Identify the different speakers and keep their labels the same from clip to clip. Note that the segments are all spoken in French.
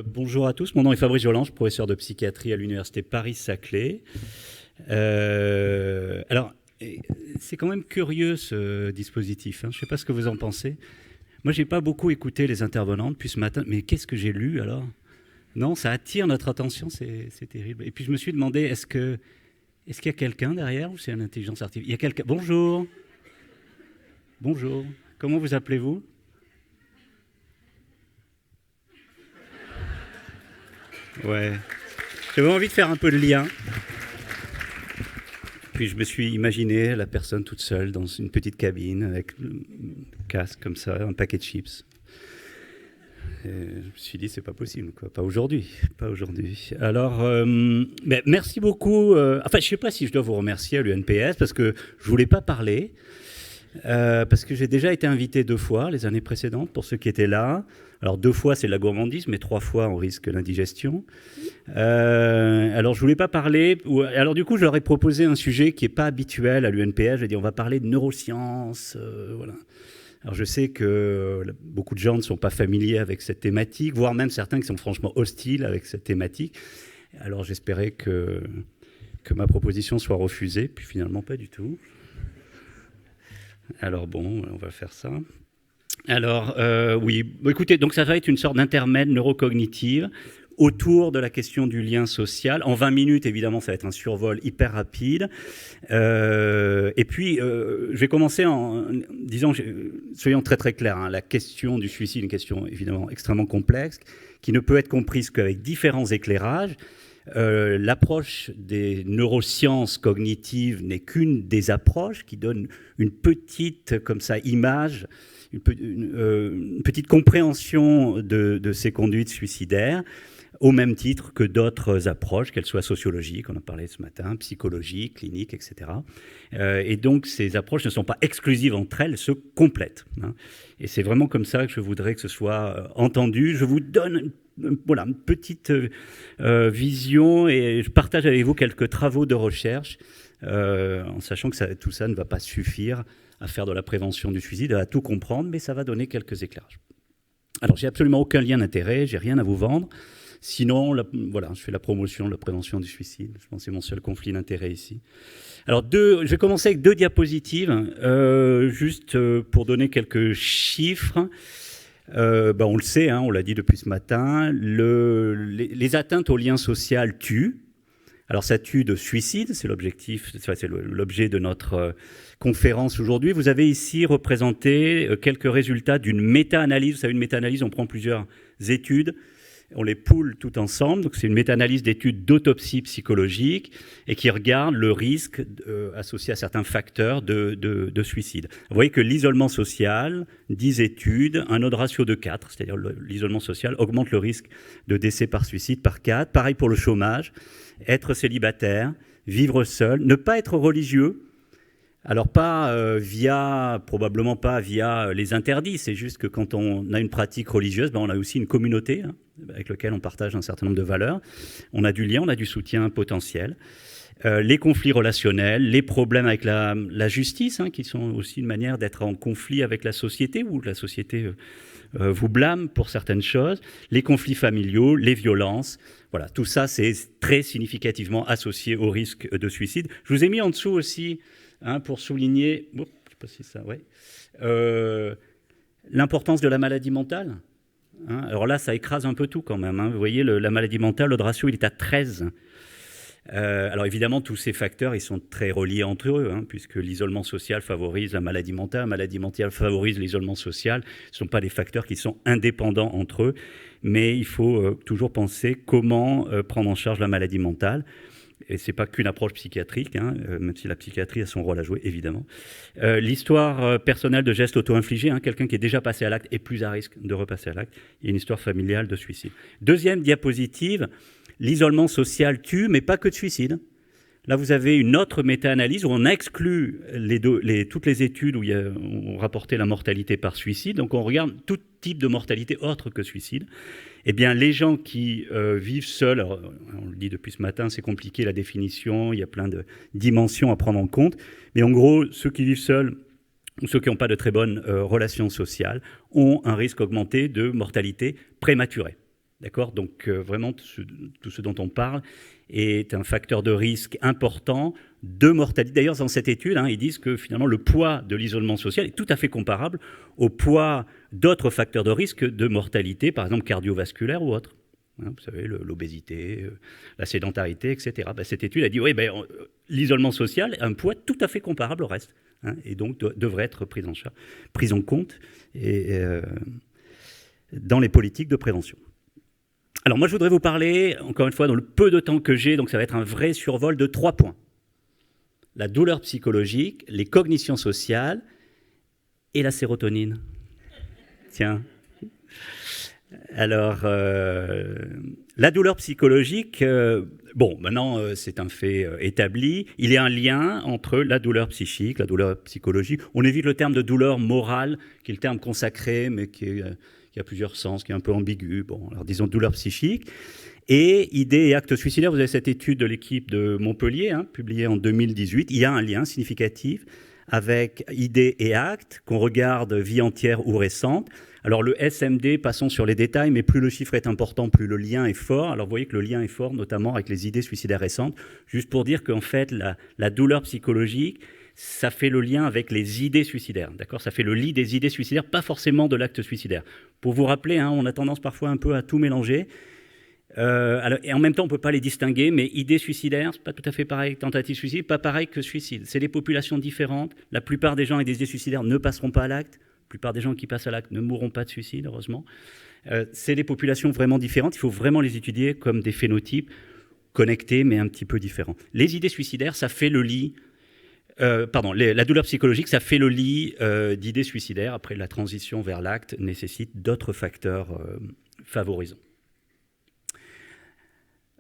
Speaker 1: Bonjour à tous, mon nom est Fabrice Jolange, professeur de psychiatrie à l'université Paris-Saclay. Alors, c'est quand même curieux ce dispositif, hein. Je ne sais pas ce que vous en pensez. Moi, je n'ai pas beaucoup écouté les intervenants depuis ce matin, mais qu'est-ce que j'ai lu alors? Non, ça attire notre attention, c'est terrible. Et puis je me suis demandé, est-ce qu'il y a quelqu'un derrière ou c'est une intelligence artificielle? Il y a quelqu'un. Bonjour. Bonjour. Comment vous appelez-vous? Ouais. J'avais envie de faire un peu de lien. Puis je me suis imaginé la personne toute seule dans une petite cabine avec un casque comme ça, un paquet de chips. Et je me suis dit, c'est pas possible, quoi. Pas aujourd'hui. Pas aujourd'hui. Alors, merci beaucoup. Enfin, je sais pas si je dois vous remercier à l'UNPS parce que je voulais pas parler. Parce que j'ai déjà été invité 2 fois les années précédentes, pour ceux qui étaient là. Alors 2 fois, c'est de la gourmandise, mais 3 fois, on risque l'indigestion. Alors je voulais pas parler. Alors du coup, je leur ai proposé un sujet qui n'est pas habituel à l'UNPS. J'ai dit, on va parler de neurosciences. Voilà. Alors je sais que beaucoup de gens ne sont pas familiers avec cette thématique, voire même certains qui sont franchement hostiles avec cette thématique. Alors j'espérais que ma proposition soit refusée, puis finalement pas du tout. Alors bon, on va faire ça. Alors oui, écoutez, donc ça va être une sorte d'intermède neurocognitive autour de la question du lien social. En 20 minutes, évidemment, ça va être un survol hyper rapide. Et puis, je vais commencer en disant, soyons très très clairs, hein, la question du suicide est une question évidemment extrêmement complexe, qui ne peut être comprise qu'avec différents éclairages. L'approche des neurosciences cognitives n'est qu'une des approches qui donne une petite comme ça image, une petite compréhension de ces conduites suicidaires, au même titre que d'autres approches, qu'elles soient sociologiques, on en parlait ce matin, psychologiques, cliniques, etc. Et donc ces approches ne sont pas exclusives entre elles, elles se complètent, hein. Et c'est vraiment comme ça que je voudrais que ce soit entendu. Je vous donne voilà, une petite vision et je partage avec vous quelques travaux de recherche en sachant que tout ça ne va pas suffire à faire de la prévention du suicide, à tout comprendre, mais ça va donner quelques éclairages. Alors, j'ai absolument aucun lien d'intérêt, j'ai rien à vous vendre. Sinon, voilà, je fais la promotion de la prévention du suicide. Je pense que c'est mon seul conflit d'intérêt ici. Alors, je vais commencer avec 2 diapositives, juste pour donner quelques chiffres. On le sait, hein, on l'a dit depuis ce matin, les atteintes au lien social tuent. Alors ça tue de suicide, c'est l'objectif, c'est l'objet de notre conférence aujourd'hui. Vous avez ici représenté quelques résultats d'une méta-analyse. Vous savez, une méta-analyse, on prend plusieurs études, on les poule tout ensemble. Donc c'est une méta-analyse d'études d'autopsie psychologique et qui regarde le risque associé à certains facteurs de suicide. Vous voyez que l'isolement social, 10 études, un odds ratio de 4, c'est-à-dire l'isolement social, augmente le risque de décès par suicide par 4. Pareil pour le chômage, être célibataire, vivre seul, ne pas être religieux. Alors probablement pas via les interdits, c'est juste que quand on a une pratique religieuse, on a aussi une communauté, hein, avec laquelle on partage un certain nombre de valeurs. On a du lien, on a du soutien potentiel. Les conflits relationnels, les problèmes avec la justice, hein, qui sont aussi une manière d'être en conflit avec la société, où la société vous blâme pour certaines choses, les conflits familiaux, les violences. Voilà, tout ça, c'est très significativement associé au risque de suicide. Je vous ai mis en dessous aussi, hein, pour souligner, je ne sais pas si ça, ouais, l'importance de la maladie mentale. Hein. Alors là, ça écrase un peu tout quand même, hein. Vous voyez, la maladie mentale, le ratio, il est à 13. Alors évidemment, tous ces facteurs, ils sont très reliés entre eux, hein, puisque l'isolement social favorise la maladie mentale favorise l'isolement social. Ce ne sont pas des facteurs qui sont indépendants entre eux, mais il faut toujours penser comment prendre en charge la maladie mentale. Et ce n'est pas qu'une approche psychiatrique, hein, même si la psychiatrie a son rôle à jouer, évidemment. L'histoire personnelle de gestes auto-infligés, hein, quelqu'un qui est déjà passé à l'acte est plus à risque de repasser à l'acte. Il y a une histoire familiale de suicide. Deuxième diapositive, l'isolement social tue, mais pas que de suicide. Là, vous avez une autre méta-analyse où on exclut toutes les études où on rapportait la mortalité par suicide. Donc, on regarde tout type de mortalité autre que suicide. Eh bien, les gens qui vivent seuls, alors, on le dit depuis ce matin, c'est compliqué la définition, il y a plein de dimensions à prendre en compte. Mais en gros, ceux qui vivent seuls ou ceux qui n'ont pas de très bonnes relations sociales ont un risque augmenté de mortalité prématurée. D'accord ? Donc vraiment, tout ce dont on parle est un facteur de risque important de mortalité. D'ailleurs, dans cette étude, ils disent que finalement, le poids de l'isolement social est tout à fait comparable au poids d'autres facteurs de risque de mortalité, par exemple cardiovasculaire ou autre. Vous savez, l'obésité, la sédentarité, etc. Cette étude a dit, oui, l'isolement social a un poids tout à fait comparable au reste, et donc devrait être pris en compte dans les politiques de prévention. Alors moi, je voudrais vous parler, encore une fois, dans le peu de temps que j'ai, donc ça va être un vrai survol de 3 points. La douleur psychologique, les cognitions sociales et la sérotonine. Tiens. Alors, la douleur psychologique, maintenant, c'est un fait établi. Il y a un lien entre la douleur psychique, la douleur psychologique. On évite le terme de douleur morale, qui est le terme consacré, mais qui a plusieurs sens, qui est un peu ambigu. Bon, alors disons douleur psychique. Et idées et actes suicidaires, vous avez cette étude de l'équipe de Montpellier, publiée en 2018. Il y a un lien significatif avec idées et actes, qu'on regarde vie entière ou récente. Alors le SMD, passons sur les détails, mais plus le chiffre est important, plus le lien est fort. Alors vous voyez que le lien est fort, notamment avec les idées suicidaires récentes. Juste pour dire qu'en fait, la douleur psychologique, ça fait le lien avec les idées suicidaires, d'accord ? Ça fait le lit des idées suicidaires, pas forcément de l'acte suicidaire. Pour vous rappeler, on a tendance parfois un peu à tout mélanger. Et en même temps, on ne peut pas les distinguer, mais idées suicidaires, c'est pas tout à fait pareil. Tentative suicide, pas pareil que suicide. C'est des populations différentes. La plupart des gens avec des idées suicidaires ne passeront pas à l'acte. La plupart des gens qui passent à l'acte ne mourront pas de suicide, heureusement. C'est des populations vraiment différentes. Il faut vraiment les étudier comme des phénotypes connectés, mais un petit peu différents. Les idées suicidaires, ça fait le lit... la douleur psychologique, ça fait le lit d'idées suicidaires. Après, la transition vers l'acte nécessite d'autres facteurs favorisants.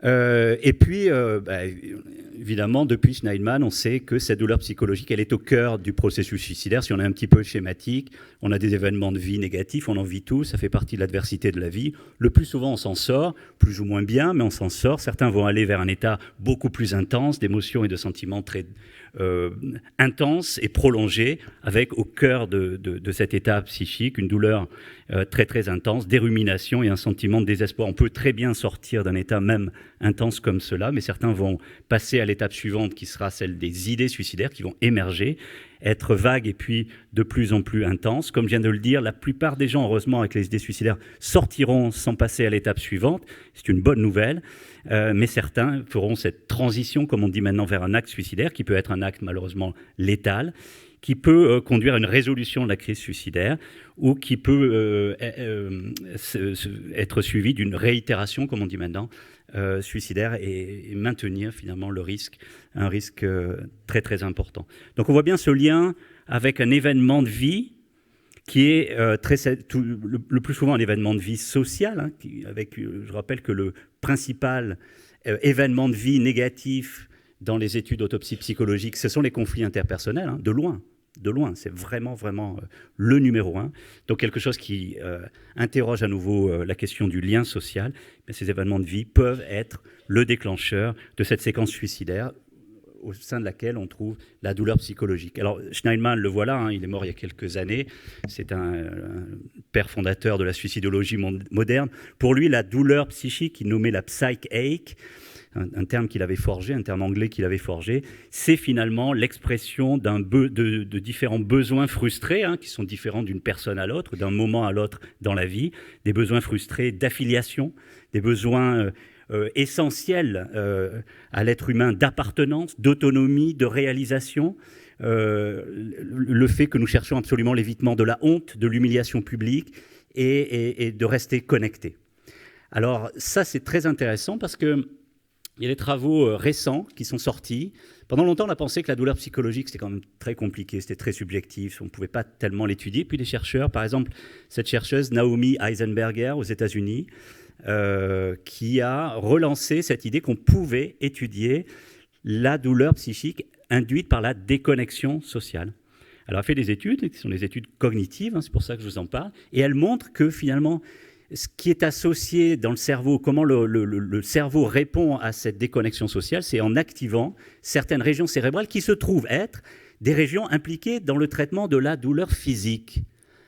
Speaker 1: Et puis, évidemment, depuis Schneidman, on sait que cette douleur psychologique, elle est au cœur du processus suicidaire. Si on est un petit peu schématique, on a des événements de vie négatifs, on en vit tous, ça fait partie de l'adversité de la vie. Le plus souvent, on s'en sort, plus ou moins bien, mais on s'en sort. Certains vont aller vers un état beaucoup plus intense, d'émotions et de sentiments très intenses et prolongés, avec au cœur de cet état psychique une douleur très très intense, des ruminations et un sentiment de désespoir. On peut très bien sortir d'un état même intense comme cela, mais certains vont passer à l'étape suivante qui sera celle des idées suicidaires qui vont émerger, être vagues et puis de plus en plus intenses. Comme je viens de le dire, la plupart des gens, heureusement, avec les idées suicidaires, sortiront sans passer à l'étape suivante. C'est une bonne nouvelle, mais certains feront cette transition, comme on dit maintenant, vers un acte suicidaire, qui peut être un acte malheureusement létal, qui peut conduire à une résolution de la crise suicidaire ou qui peut être suivi d'une réitération, comme on dit maintenant, suicidaire et maintenir finalement le risque, un risque très très important. Donc on voit bien ce lien avec un événement de vie qui est le plus souvent un événement de vie social, je rappelle que le principal événement de vie négatif dans les études d'autopsie psychologique, ce sont les conflits interpersonnels, de loin. De loin, c'est vraiment, vraiment le numéro 1. Donc quelque chose qui interroge à nouveau la question du lien social. Mais ces événements de vie peuvent être le déclencheur de cette séquence suicidaire au sein de laquelle on trouve la douleur psychologique. Alors Schneidman, le voilà, il est mort il y a quelques années. C'est un père fondateur de la suicidologie moderne. Pour lui, la douleur psychique, il nommait la psych ache, un terme qu'il avait forgé, un terme anglais qu'il avait forgé, c'est finalement l'expression de différents besoins frustrés, qui sont différents d'une personne à l'autre, d'un moment à l'autre dans la vie, des besoins frustrés d'affiliation, des besoins essentiels à l'être humain d'appartenance, d'autonomie, de réalisation, le fait que nous cherchons absolument l'évitement de la honte, de l'humiliation publique et de rester connectés. Alors ça, c'est très intéressant parce que il y a des travaux récents qui sont sortis. Pendant longtemps, on a pensé que la douleur psychologique, c'était quand même très compliqué, c'était très subjectif, on ne pouvait pas tellement l'étudier. Puis des chercheurs, par exemple, cette chercheuse Naomi Eisenberger aux États-Unis, qui a relancé cette idée qu'on pouvait étudier la douleur psychique induite par la déconnexion sociale. Elle a fait des études, qui sont des études cognitives, c'est pour ça que je vous en parle, et elle montre que finalement, ce qui est associé dans le cerveau, comment le cerveau répond à cette déconnexion sociale, c'est en activant certaines régions cérébrales qui se trouvent être des régions impliquées dans le traitement de la douleur physique.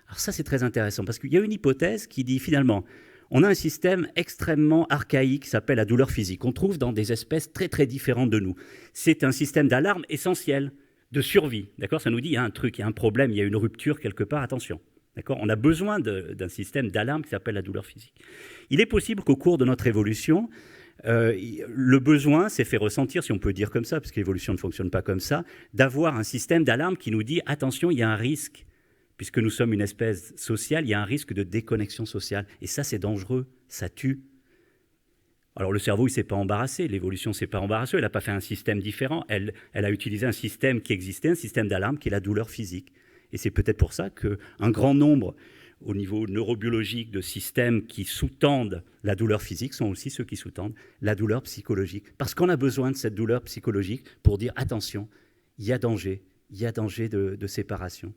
Speaker 1: Alors ça, c'est très intéressant, parce qu'il y a une hypothèse qui dit finalement, On a un système extrêmement archaïque qui s'appelle la douleur physique. On trouve dans des espèces très très différentes de nous. C'est un système d'alarme essentiel, de survie. D'accord ? Ça nous dit il y a un truc, il y a un problème, il y a une rupture quelque part, attention. D'accord ? On a besoin d'un système d'alarme qui s'appelle la douleur physique. Il est possible qu'au cours de notre évolution, le besoin s'est fait ressentir, si on peut dire comme ça, parce que l'évolution ne fonctionne pas comme ça, d'avoir un système d'alarme qui nous dit attention, il y a un risque. Puisque nous sommes une espèce sociale, il y a un risque de déconnexion sociale. Et ça, c'est dangereux, ça tue. Alors le cerveau, il ne s'est pas embarrassé, l'évolution ne s'est pas embarrassée, elle n'a pas fait un système différent, elle a utilisé un système qui existait, un système d'alarme qui est la douleur physique. Et c'est peut-être pour ça qu'un grand nombre, au niveau neurobiologique, de systèmes qui sous-tendent la douleur physique sont aussi ceux qui sous-tendent la douleur psychologique. Parce qu'on a besoin de cette douleur psychologique pour dire attention, il y a danger de séparation.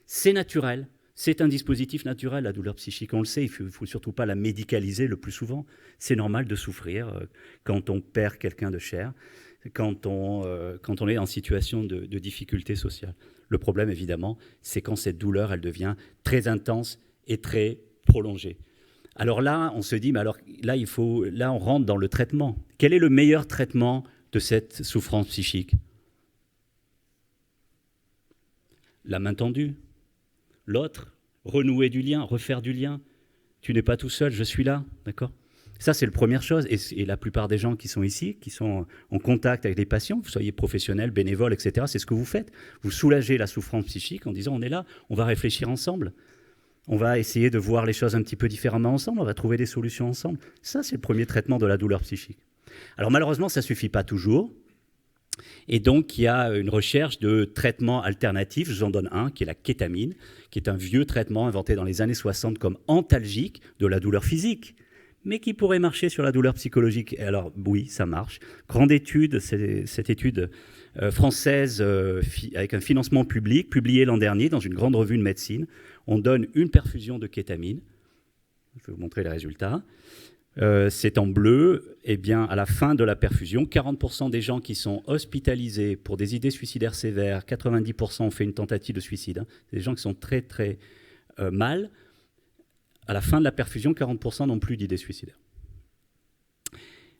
Speaker 1: C'est naturel, c'est un dispositif naturel, la douleur psychique, on le sait, il ne faut surtout pas la médicaliser le plus souvent. C'est normal de souffrir quand on perd quelqu'un de cher, quand on est en situation de difficulté sociale. Le problème, évidemment, c'est quand cette douleur, elle devient très intense et très prolongée. Alors là, on se dit, mais alors là, on rentre dans le traitement. Quel est le meilleur traitement de cette souffrance psychique ? La main tendue. L'autre, renouer du lien, refaire du lien. Tu n'es pas tout seul, je suis là, d'accord ? Ça, c'est la première chose. Et la plupart des gens qui sont ici, qui sont en contact avec les patients, vous soyez professionnels, bénévoles, etc., c'est ce que vous faites. Vous soulagez la souffrance psychique en disant, on est là, on va réfléchir ensemble. On va essayer de voir les choses un petit peu différemment ensemble, on va trouver des solutions ensemble. Ça, c'est le premier traitement de la douleur psychique. Alors malheureusement, ça ne suffit pas toujours. Et donc, il y a une recherche de traitements alternatifs. Je vous en donne un, qui est la kétamine, qui est un vieux traitement inventé dans les années 60 comme antalgique de la douleur physique, mais qui pourrait marcher sur la douleur psychologique. Et alors, oui, ça marche. Grande étude, cette étude française avec un financement public, publiée l'an dernier dans une grande revue de médecine. On donne une perfusion de kétamine. Je vais vous montrer les résultats. C'est en bleu, eh bien, à la fin de la perfusion, 40% des gens qui sont hospitalisés pour des idées suicidaires sévères, 90% ont fait une tentative de suicide. Hein. C'est des gens qui sont très, très mal. À la fin de la perfusion, 40% n'ont plus d'idées suicidaires.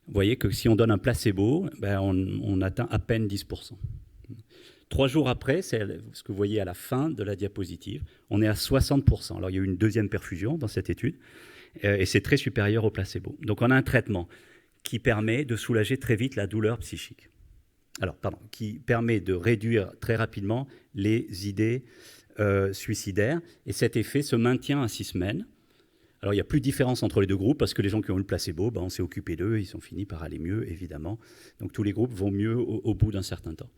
Speaker 1: Vous voyez que si on donne un placebo, ben on atteint à peine 10%. 3 jours après, c'est ce que vous voyez à la fin de la diapositive, on est à 60%. Alors il y a eu une deuxième perfusion dans cette étude. Et c'est très supérieur au placebo. Donc on a un traitement qui permet de soulager très vite la douleur psychique. Qui permet de réduire très rapidement les idées suicidaires. Et cet effet se maintient à 6 semaines. Alors il n'y a plus de différence entre les deux groupes parce que les gens qui ont eu le placebo, on s'est occupé d'eux, ils ont fini par aller mieux, évidemment. Donc tous les groupes vont mieux au bout d'un certain temps.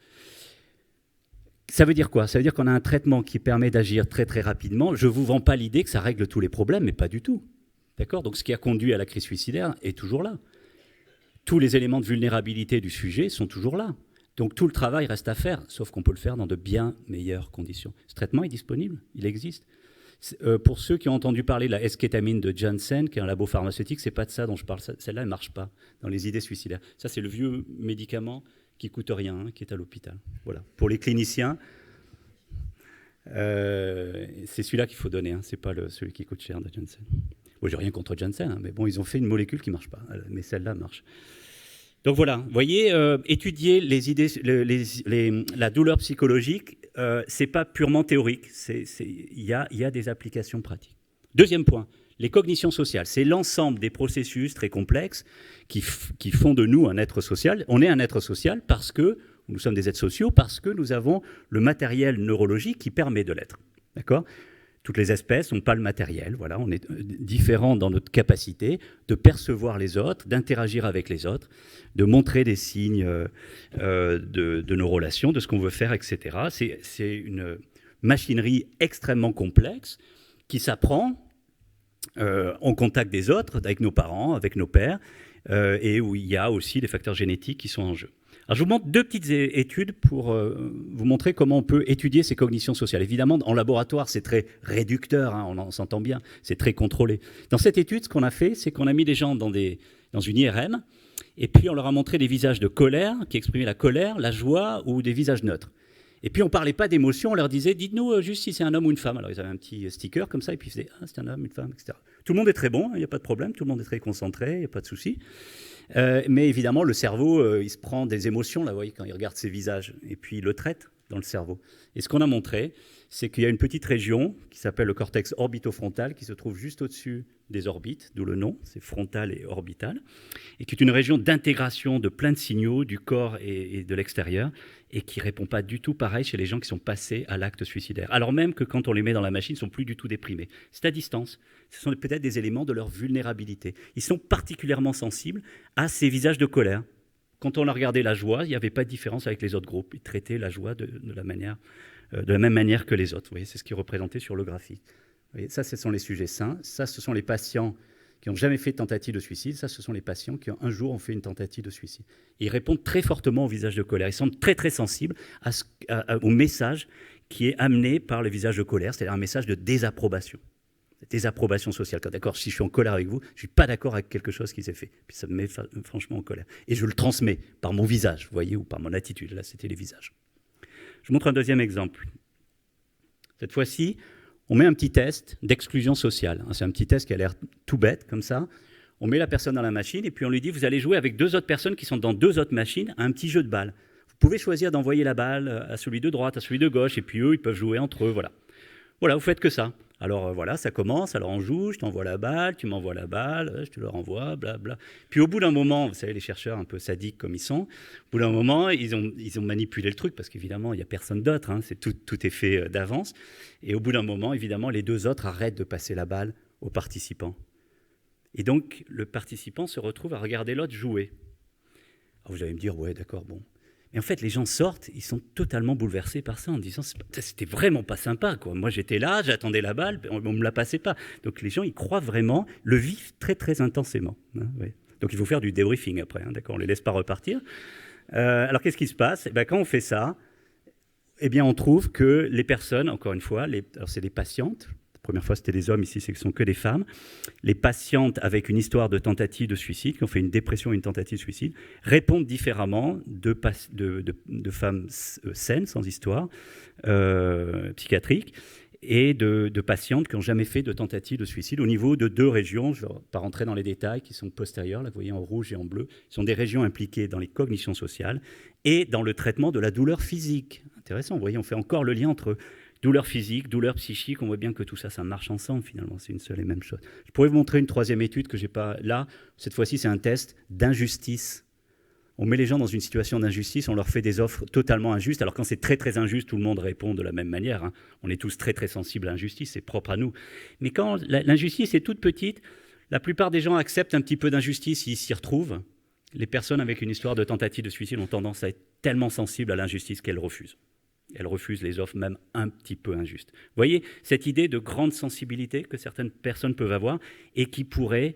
Speaker 1: Ça veut dire quoi ? Ça veut dire qu'on a un traitement qui permet d'agir très très rapidement. Je ne vous vends pas l'idée que ça règle tous les problèmes, mais pas du tout. D'accord ? Donc ce qui a conduit à la crise suicidaire est toujours là. Tous les éléments de vulnérabilité du sujet sont toujours là. Donc tout le travail reste à faire, sauf qu'on peut le faire dans de bien meilleures conditions. Ce traitement est disponible, il existe. Pour ceux qui ont entendu parler de la eskétamine de Janssen, qui est un labo pharmaceutique, c'est pas de ça dont je parle. Celle-là, elle ne marche pas dans les idées suicidaires. Ça, c'est le vieux médicament qui ne coûte rien, qui est à l'hôpital. Voilà. Pour les cliniciens, c'est celui-là qu'il faut donner, hein. C'est pas celui qui coûte cher de Janssen. Bon, j'ai rien contre Janssen, hein, mais bon, ils ont fait une molécule qui ne marche pas, mais celle-là marche. Donc voilà, vous voyez, étudier les idées, la douleur psychologique, c'est pas purement théorique, il y a des applications pratiques. Deuxième point, les cognitions sociales, c'est l'ensemble des processus très complexes qui font de nous un être social. On est un être social parce que nous sommes des êtres sociaux, parce que nous avons le matériel neurologique qui permet de l'être. D'accord ? Toutes les espèces n'ont pas le matériel. Voilà, on est différents dans notre capacité de percevoir les autres, d'interagir avec les autres, de montrer des signes de nos relations, de ce qu'on veut faire, etc. C'est une machinerie extrêmement complexe qui s'apprend en contact des autres, avec nos parents, avec nos pères, et où il y a aussi des facteurs génétiques qui sont en jeu. Alors, je vous montre 2 petites études pour vous montrer comment on peut étudier ces cognitions sociales. Évidemment, en laboratoire, c'est très réducteur, hein, on s'entend bien, c'est très contrôlé. Dans cette étude, ce qu'on a fait, c'est qu'on a mis des gens dans une IRM, et puis on leur a montré des visages de colère, qui exprimaient la colère, la joie, ou des visages neutres. Et puis on ne parlait pas d'émotion, on leur disait, dites-nous juste si c'est un homme ou une femme. Alors ils avaient un petit sticker comme ça, et puis ils faisaient, ah, c'est un homme, une femme, etc. Tout le monde est très bon, il n'y a pas de problème, tout le monde est très concentré, il n'y a pas de souci. Mais évidemment, le cerveau, il se prend des émotions, là, vous voyez, quand il regarde ces visages, et puis il le traite dans le cerveau. Et ce qu'on a montré, c'est qu'il y a une petite région qui s'appelle le cortex orbitofrontal, qui se trouve juste au-dessus des orbites, d'où le nom, c'est frontal et orbital, et qui est une région d'intégration de plein de signaux du corps et de l'extérieur, et qui ne répond pas du tout pareil chez les gens qui sont passés à l'acte suicidaire. Alors même que quand on les met dans la machine, ils ne sont plus du tout déprimés. C'est à distance. Ce sont peut-être des éléments de leur vulnérabilité. Ils sont particulièrement sensibles à ces visages de colère. Quand on a regardé la joie, il n'y avait pas de différence avec les autres groupes. Ils traitaient la joie de la même manière que les autres. Vous voyez, c'est ce qui est représenté sur le graphique. Vous voyez, ça, ce sont les sujets sains. Ça, ce sont les patients qui n'ont jamais fait de tentative de suicide. Ça, ce sont les patients qui, un jour, ont fait une tentative de suicide. Et ils répondent très fortement au visage de colère. Ils sont très, très sensibles au message qui est amené par le visage de colère, c'est-à-dire un message de désapprobation. Désapprobation sociale. D'accord, si je suis en colère avec vous, je ne suis pas d'accord avec quelque chose qui s'est fait. Puis ça me met franchement en colère. Et je le transmets par mon visage, vous voyez, ou par mon attitude. Là, c'était les visages. Je vous montre un deuxième exemple. Cette fois-ci, on met un petit test d'exclusion sociale. C'est un petit test qui a l'air tout bête, comme ça. On met la personne dans la machine et puis on lui dit, vous allez jouer avec 2 autres personnes qui sont dans 2 autres machines à un petit jeu de balle. Vous pouvez choisir d'envoyer la balle à celui de droite, à celui de gauche, et puis eux, ils peuvent jouer entre eux, voilà. Voilà, vous faites que ça. Alors voilà, ça commence, alors on joue, je t'envoie la balle, tu m'envoies la balle, je te le renvoie, blablabla. Puis au bout d'un moment, vous savez, les chercheurs un peu sadiques comme ils sont, au bout d'un moment, ils ont manipulé le truc, parce qu'évidemment, il n'y a personne d'autre, hein, tout est fait d'avance. Et au bout d'un moment, évidemment, les 2 autres arrêtent de passer la balle aux participants. Et donc, le participant se retrouve à regarder l'autre jouer. Alors vous allez me dire, ouais, d'accord, bon. Et en fait, les gens sortent, ils sont totalement bouleversés par ça, en disant c'était vraiment pas sympa, quoi. Moi, j'étais là, j'attendais la balle, on me la passait pas. Donc les gens, ils croient vraiment, le vivent très très intensément. Hein, ouais. Donc il faut faire du débriefing après, hein, d'accord. On les laisse pas repartir. Alors qu'est-ce qui se passe ? Quand on fait ça, eh bien, on trouve que les personnes, encore une fois, alors c'est des patientes. La première fois, c'était des hommes, ici, ce ne sont que des femmes. Les patientes avec une histoire de tentative de suicide, qui ont fait une dépression ou une tentative de suicide, répondent différemment de femmes saines, sans histoire psychiatrique, et de patientes qui n'ont jamais fait de tentative de suicide au niveau de 2 régions, je ne vais pas rentrer dans les détails, qui sont postérieures, là vous voyez en rouge et en bleu, ce sont des régions impliquées dans les cognitions sociales et dans le traitement de la douleur physique. Intéressant, vous voyez, on fait encore le lien entre douleur physique, douleur psychique, on voit bien que tout ça, ça marche ensemble finalement, c'est une seule et même chose. Je pourrais vous montrer une 3e étude que je n'ai pas là, cette fois-ci c'est un test d'injustice. On met les gens dans une situation d'injustice, on leur fait des offres totalement injustes. Alors quand c'est très très injuste, tout le monde répond de la même manière. Hein. On est tous très très sensibles à l'injustice, c'est propre à nous. Mais quand l'injustice est toute petite, la plupart des gens acceptent un petit peu d'injustice, ils s'y retrouvent. Les personnes avec une histoire de tentative de suicide ont tendance à être tellement sensibles à l'injustice qu'elles refusent. Elles refusent les offres même un petit peu injustes. Vous voyez cette idée de grande sensibilité que certaines personnes peuvent avoir et qui pourrait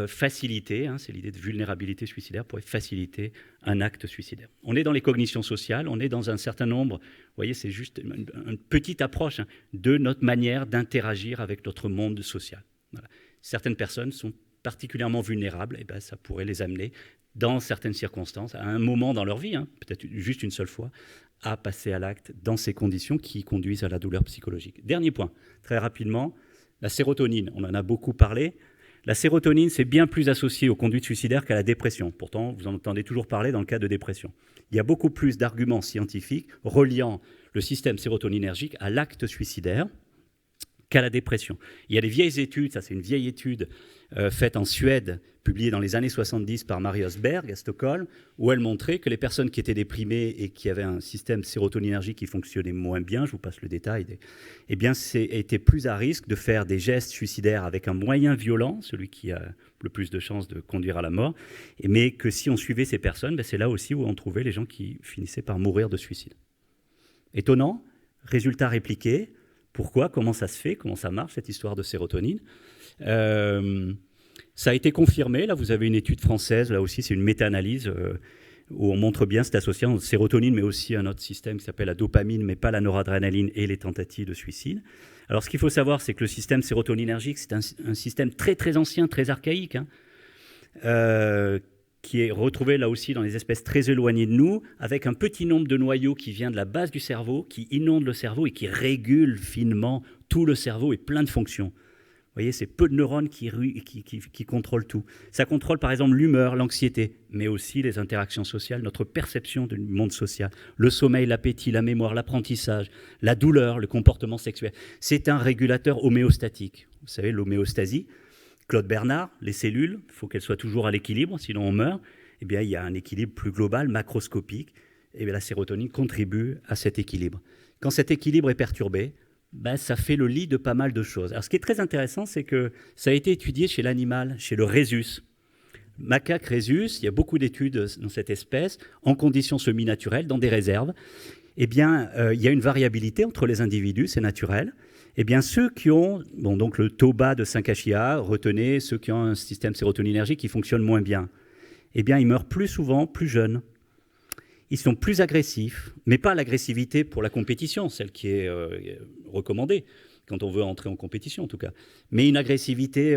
Speaker 1: faciliter, hein, c'est l'idée de vulnérabilité suicidaire, pourrait faciliter un acte suicidaire. On est dans les cognitions sociales, on est dans un certain nombre, vous voyez, c'est juste une petite approche hein, de notre manière d'interagir avec notre monde social. Voilà. Certaines personnes sont particulièrement vulnérables, et ben, ça pourrait les amener, dans certaines circonstances, à un moment dans leur vie, hein, peut-être juste une seule fois, à passer à l'acte dans ces conditions qui conduisent à la douleur psychologique. Dernier point, très rapidement, la sérotonine, on en a beaucoup parlé. La sérotonine, c'est bien plus associé aux conduites suicidaires qu'à la dépression. Pourtant, vous en entendez toujours parler dans le cas de dépression. Il y a beaucoup plus d'arguments scientifiques reliant le système sérotoninergique à l'acte suicidaire qu'à la dépression. Il y a des vieilles études, ça c'est une vieille étude faite en Suède, publiée dans les années 70 par Marie Ösberg à Stockholm, où elle montrait que les personnes qui étaient déprimées et qui avaient un système sérotoninergique qui fonctionnait moins bien, je vous passe le détail, eh bien c'était plus à risque de faire des gestes suicidaires avec un moyen violent, celui qui a le plus de chances de conduire à la mort, mais que si on suivait ces personnes, ben c'est là aussi où on trouvait les gens qui finissaient par mourir de suicide. Étonnant, résultat répliqué. Pourquoi ? Comment ça se fait ? Comment ça marche, cette histoire de sérotonine ? Ça a été confirmé. Là, vous avez une étude française. Là aussi, c'est une méta-analyse où on montre bien cette association entre sérotonine, mais aussi un autre système qui s'appelle la dopamine, mais pas la noradrénaline et les tentatives de suicide. Alors, ce qu'il faut savoir, c'est que le système sérotoninergique, c'est un système très, très ancien, très archaïque, hein, qui est retrouvé là aussi dans les espèces très éloignées de nous, avec un petit nombre de noyaux qui vient de la base du cerveau, qui inonde le cerveau et qui régule finement tout le cerveau et plein de fonctions. Vous voyez, c'est peu de neurones qui contrôlent tout. Ça contrôle par exemple l'humeur, l'anxiété, mais aussi les interactions sociales, notre perception du monde social, le sommeil, l'appétit, la mémoire, l'apprentissage, la douleur, le comportement sexuel. C'est un régulateur homéostatique. Vous savez, l'homéostasie, Claude Bernard, les cellules, il faut qu'elles soient toujours à l'équilibre, sinon on meurt. Eh bien, il y a un équilibre plus global, macroscopique, et bien, la sérotonine contribue à cet équilibre. Quand cet équilibre est perturbé, ben, ça fait le lit de pas mal de choses. Alors, ce qui est très intéressant, c'est que ça a été étudié chez l'animal, chez le rhésus. Macaque rhésus, il y a beaucoup d'études dans cette espèce, en conditions semi-naturelles, dans des réserves. Eh bien, il y a une variabilité entre les individus, c'est naturel. Eh bien, ceux qui ont, bon, donc le taux bas de 5-HIA, retenez ceux qui ont un système sérotoninergique qui fonctionne moins bien, eh bien, ils meurent plus souvent, plus jeunes. Ils sont plus agressifs, mais pas l'agressivité pour la compétition, celle qui est recommandée, quand on veut entrer en compétition en tout cas, mais une agressivité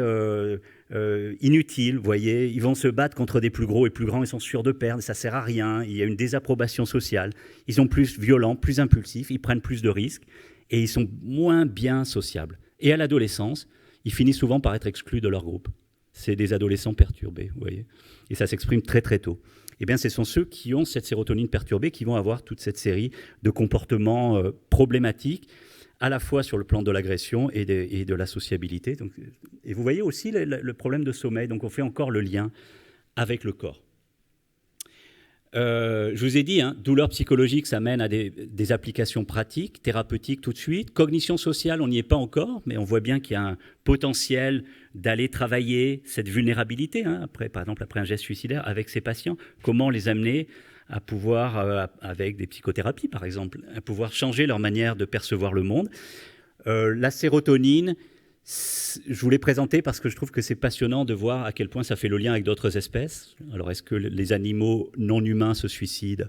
Speaker 1: inutile, vous voyez, ils vont se battre contre des plus gros et plus grands, ils sont sûrs de perdre, ça sert à rien, il y a une désapprobation sociale, ils sont plus violents, plus impulsifs, ils prennent plus de risques, et ils sont moins bien sociables. Et à l'adolescence, ils finissent souvent par être exclus de leur groupe. C'est des adolescents perturbés, vous voyez, et ça s'exprime très très tôt. Eh bien, ce sont ceux qui ont cette sérotonine perturbée qui vont avoir toute cette série de comportements problématiques, à la fois sur le plan de l'agression et de la sociabilité. Donc, et vous voyez aussi le problème de sommeil. Donc, on fait encore le lien avec le corps. Je vous ai dit, douleur psychologique, ça mène à des applications pratiques, thérapeutiques tout de suite. Cognition sociale, on n'y est pas encore, mais on voit bien qu'il y a un potentiel d'aller travailler cette vulnérabilité, après, par exemple après un geste suicidaire, avec ces patients. Comment les amener à pouvoir, avec des psychothérapies par exemple, à pouvoir changer leur manière de percevoir le monde. La sérotonine, je vous l'ai présenté parce que je trouve que c'est passionnant de voir à quel point ça fait le lien avec d'autres espèces. Alors, est-ce que les animaux non humains se suicident ?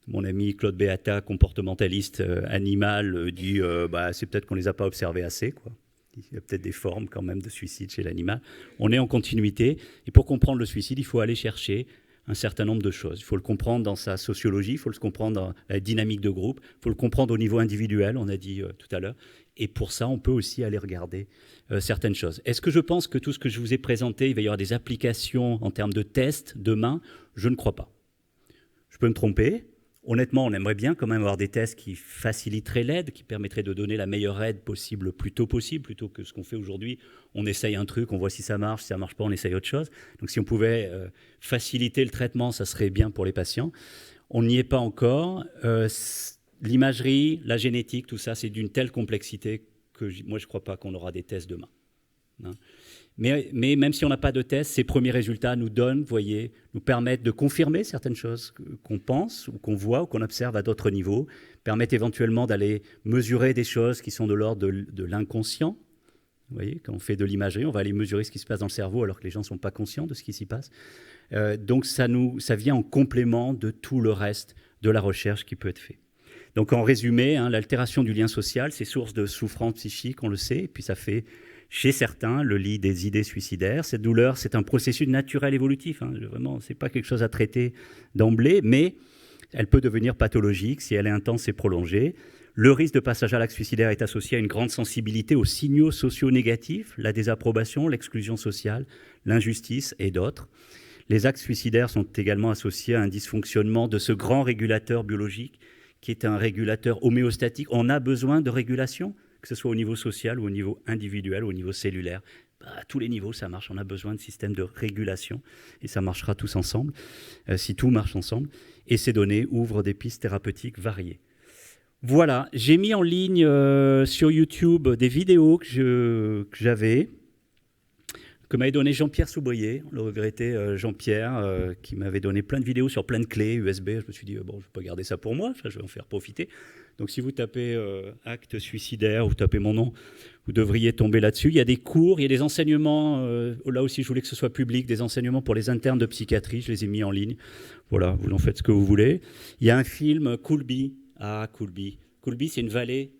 Speaker 1: Mon ami Claude Beata, comportementaliste animal, dit c'est peut-être qu'on ne les a pas observés assez, quoi. Il y a peut-être des formes quand même de suicide chez l'animal. On est en continuité. Et pour comprendre le suicide, il faut aller chercher un certain nombre de choses. Il faut le comprendre dans sa sociologie, il faut le comprendre dans la dynamique de groupe, il faut le comprendre au niveau individuel, on a dit tout à l'heure. Et pour ça, on peut aussi aller regarder certaines choses. Est-ce que je pense que tout ce que je vous ai présenté, il va y avoir des applications en termes de tests demain ? Je ne crois pas. Je peux me tromper. Honnêtement, on aimerait bien quand même avoir des tests qui faciliteraient l'aide, qui permettraient de donner la meilleure aide possible le plus tôt possible, plutôt que ce qu'on fait aujourd'hui. On essaye un truc, on voit si ça marche ne marche pas, on essaye autre chose. Donc si on pouvait faciliter le traitement, ça serait bien pour les patients. On n'y est pas encore. L'imagerie, la génétique, tout ça, c'est d'une telle complexité que moi, je ne crois pas qu'on aura des tests demain. Mais même si on n'a pas de tests, ces premiers résultats nous donnent, vous voyez, nous permettent de confirmer certaines choses qu'on pense ou qu'on voit ou qu'on observe à d'autres niveaux, permettent éventuellement d'aller mesurer des choses qui sont de l'ordre de l'inconscient. Vous voyez, quand on fait de l'imagerie, on va aller mesurer ce qui se passe dans le cerveau alors que les gens ne sont pas conscients de ce qui s'y passe. Donc ça vient en complément de tout le reste de la recherche qui peut être faite. Donc en résumé, l'altération du lien social, c'est source de souffrance psychique, on le sait, et puis ça fait chez certains le lit des idées suicidaires. Cette douleur, c'est un processus naturel évolutif. Vraiment, ce n'est pas quelque chose à traiter d'emblée, mais elle peut devenir pathologique si elle est intense et prolongée. Le risque de passage à l'acte suicidaire est associé à une grande sensibilité aux signaux sociaux négatifs, la désapprobation, l'exclusion sociale, l'injustice et d'autres. Les actes suicidaires sont également associés à un dysfonctionnement de ce grand régulateur biologique qui est un régulateur homéostatique. On a besoin de régulation, que ce soit au niveau social ou au niveau individuel, au niveau cellulaire. À tous les niveaux, ça marche. On a besoin de systèmes de régulation et ça marchera tous ensemble, si tout marche ensemble. Et ces données ouvrent des pistes thérapeutiques variées. Voilà, j'ai mis en ligne sur YouTube des vidéos que j'avais, que m'avait donné Jean-Pierre Soubrier, le regretté Jean-Pierre, qui m'avait donné plein de vidéos sur plein de clés USB. Je me suis dit, bon, je ne vais pas garder ça pour moi, je vais en faire profiter. Donc si vous tapez acte suicidaire, vous tapez mon nom, vous devriez tomber là-dessus. Il y a des cours, il y a des enseignements, là aussi je voulais que ce soit public, des enseignements pour les internes de psychiatrie, je les ai mis en ligne. Voilà, vous en faites ce que vous voulez. Il y a un film, Kulbi. Ah, Kulbi. Kulbi, c'est une vallée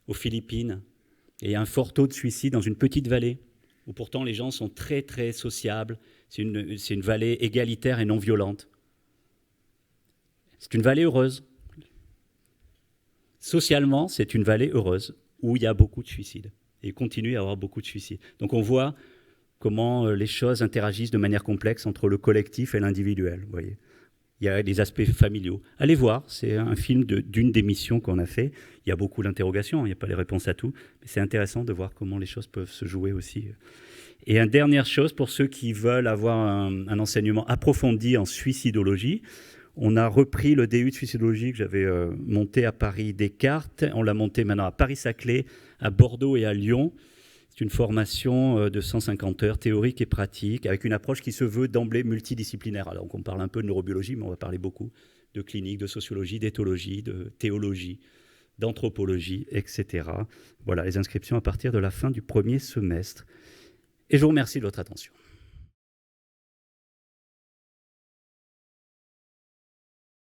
Speaker 1: aux Philippines. Et il y a un fort taux de suicide dans une petite vallée, où pourtant les gens sont très, très sociables. C'est une vallée égalitaire et non violente. C'est une vallée heureuse. Socialement, c'est une vallée heureuse, où il y a beaucoup de suicides. et il continue à avoir beaucoup de suicides. Donc on voit comment les choses interagissent de manière complexe entre le collectif et l'individuel, vous voyez. Il y a des aspects familiaux. Allez voir, c'est un film d'une des missions qu'on a fait. Il y a beaucoup d'interrogations, il n'y a pas les réponses à tout, mais c'est intéressant de voir comment les choses peuvent se jouer aussi. Et une dernière chose, pour ceux qui veulent avoir un enseignement approfondi en suicidologie, on a repris le DU de suicidologie que j'avais monté à Paris Descartes. On l'a monté maintenant à Paris-Saclay, à Bordeaux et à Lyon. C'est une formation de 150 heures théorique et pratique, avec une approche qui se veut d'emblée multidisciplinaire. Alors on parle un peu de neurobiologie, mais on va parler beaucoup de clinique, de sociologie, d'éthologie, de théologie, d'anthropologie, etc. Voilà, les inscriptions à partir de la fin du premier semestre. Et je vous remercie de votre attention.